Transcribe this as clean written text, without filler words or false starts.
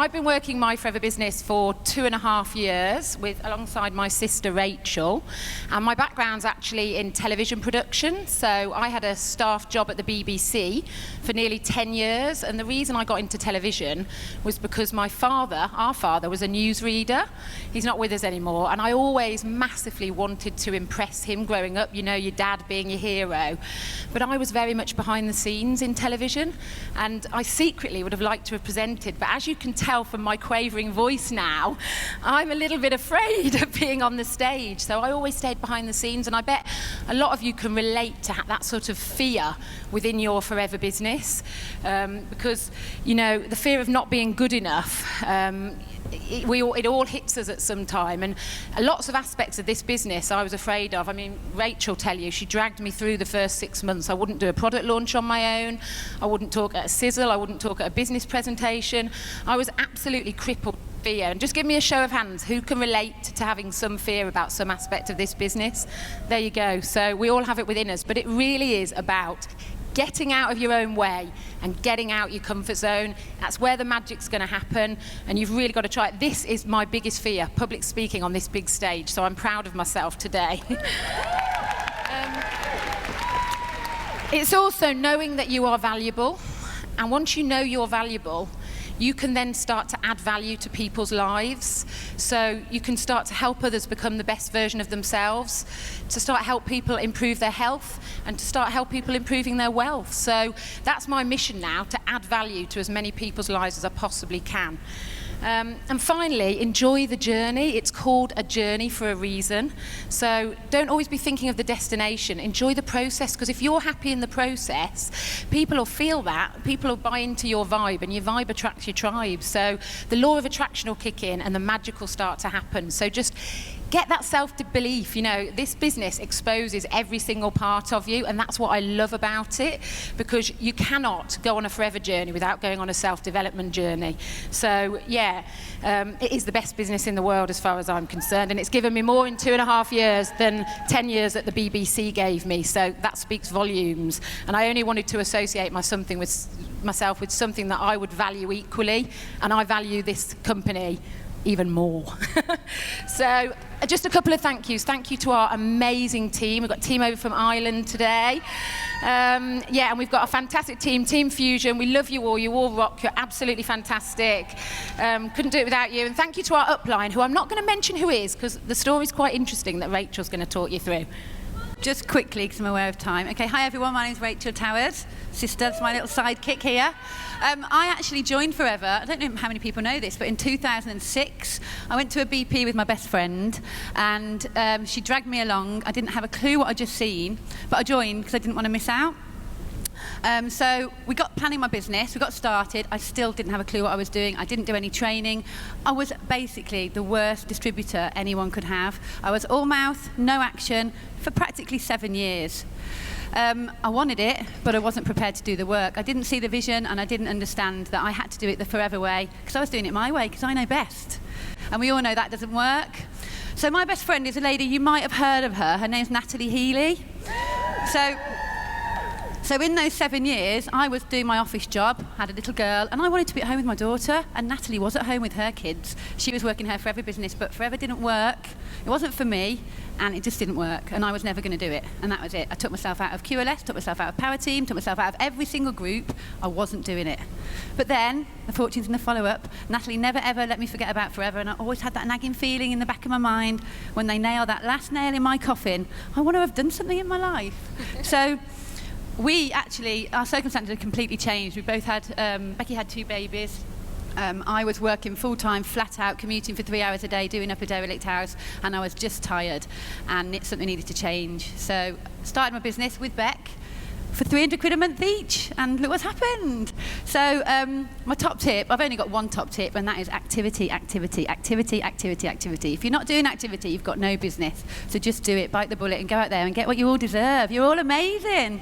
I've been working my Forever business for 2.5 years alongside my sister Rachael, and my background's actually in television production. So I had a staff job at the BBC for nearly 10 years, and the reason I got into television was because our father was a newsreader. He's not with us anymore, and I always massively wanted to impress him growing up, you know, your dad being your hero. But I was very much behind the scenes in television, and I secretly would have liked to have presented, but as you can tell from my quavering voice now, I'm a little bit afraid of being on the stage. So I always stayed behind the scenes, and I bet a lot of you can relate to that sort of fear within your Forever business, because, you know, the fear of not being good enough, it all hits us at some time, and lots of aspects of this business I was afraid of. I mean, Rachael tell you, she dragged me through the first 6 months. I wouldn't do a product launch on my own. I wouldn't talk at a sizzle. I wouldn't talk at a business presentation. I was absolutely crippled with fear. And just give me a show of hands, who can relate to having some fear about some aspect of this business? There you go. So we all have it within us, but it really is about getting out of your own way and getting out your comfort zone. That's where the magic's going to happen, and you've really got to try it. This is my biggest fear, public speaking on this big stage, so I'm proud of myself today. It's also knowing that you are valuable, and once you know you're valuable, you can then start to add value to people's lives. So you can start to help others become the best version of themselves, to start help people improve their health, and to start help people improving their wealth. So that's my mission now, to add value to as many people's lives as I possibly can. And finally, enjoy the journey. It's called a journey for a reason. So don't always be thinking of the destination. Enjoy the process, because if you're happy in the process, people will feel that. People will buy into your vibe, and your vibe attracts your tribe. So the law of attraction will kick in, and the magic will start to happen. So just get that self-belief. You know, this business exposes every single part of you, and that's what I love about it, because you cannot go on a forever journey without going on a self-development journey. So yeah, it is the best business in the world as far as I'm concerned, and it's given me more in 2.5 years than 10 years that the BBC gave me. So that speaks volumes, and I only wanted to associate myself with something that I would value equally, and I value this company even more. So just a couple of thank yous. Thank you to our amazing team. We've got a team over from Ireland today. And we've got a fantastic team, Team Fusion. We love you all rock, you're absolutely fantastic. Couldn't do it without you. And thank you to our upline, who I'm not going to mention who is, because the story's quite interesting that Rachael's going to talk you through. Just quickly, because I'm aware of time. Okay, hi everyone, my name's Rachael Towers. Sister, that's my little sidekick here. I actually joined Forever, I don't know how many people know this, but in 2006, I went to a BP with my best friend, and she dragged me along. I didn't have a clue what I'd just seen, but I joined because I didn't want to miss out. So we got planning my business, we got started. I still didn't have a clue what I was doing. I didn't do any training. I was basically the worst distributor anyone could have. I was all mouth, no action, for practically 7 years. I wanted it, but I wasn't prepared to do the work. I didn't see the vision, and I didn't understand that I had to do it the Forever way, because I was doing it my way, because I know best. And we all know that doesn't work. So my best friend is a lady, you might have heard of her. Her name's Natalie Healy. So in those 7 years, I was doing my office job, had a little girl, and I wanted to be at home with my daughter, and Natalie was at home with her kids. She was working her Forever business, but Forever didn't work. It wasn't for me, and it just didn't work, and I was never going to do it, and that was it. I took myself out of QLS, took myself out of Power Team, took myself out of every single group. I wasn't doing it. But then, the fortunes in the follow-up, Natalie never ever let me forget about Forever, and I always had that nagging feeling in the back of my mind, when they nail that last nail in my coffin, I want to have done something in my life. So our circumstances had completely changed. We both had, Becky had 2 babies. I was working full-time, flat out, commuting for 3 hours a day, doing up a derelict house, and I was just tired, and something needed to change. So started my business with Beck for 300 quid a month each, and look what's happened. So my top tip, I've only got one top tip, and that is activity, activity, activity, activity, activity. If you're not doing activity, you've got no business. So just do it, bite the bullet, and go out there and get what you all deserve. You're all amazing.